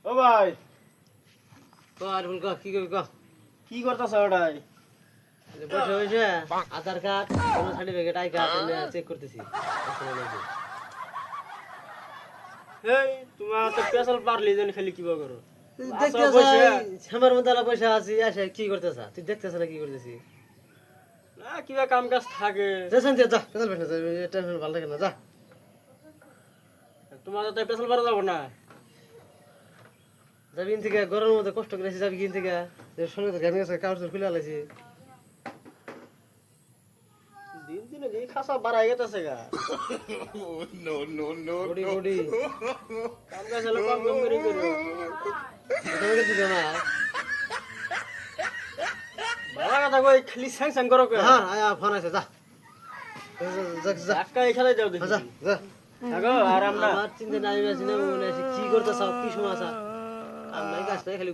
ও ভাই আর বল কি করবি কি করতেছ ওটাই? বসে বসে আধার কার্ড কোনো সার্টিফিকেট আই কার্ড চেক করতেছি এই তোমার তো পেছাল পারলি জানি খালি কিবা করো। আমার মধ্যে বসে আছি আসে কি করতেছ তুই দেখতেছ না কি করতেছি না কিবা কাম কাজ থাকে। যা পেছাল বেশ টেনশন ভালো লাগে না যা তোমার তো পেছাল পারা যাবো না। যাবি ইন থেকে গরমের মধ্যে কষ্ট করে যাবি কিন থেকে শরীর তো ঘেমে গেছে কাপড় খুলে আলাইছি দিন দিনে যে খাসা বাড়াই গেছে গা। বডি বডি কাম কাজ হলে কম কম করে করো। তোমাকে দিবে না বাবা কথা কই খালি স্যাং স্যাং করো কে? হ্যাঁ আয়া ফোন আছে যা যা যা ধাক্কা এখানে যাও দেখি। যা যা থাকো আর আমরা আমার চিন্তা নাই আছে না মনে আছে কি করতেছ কি সমস্যা আমার কাছে খালি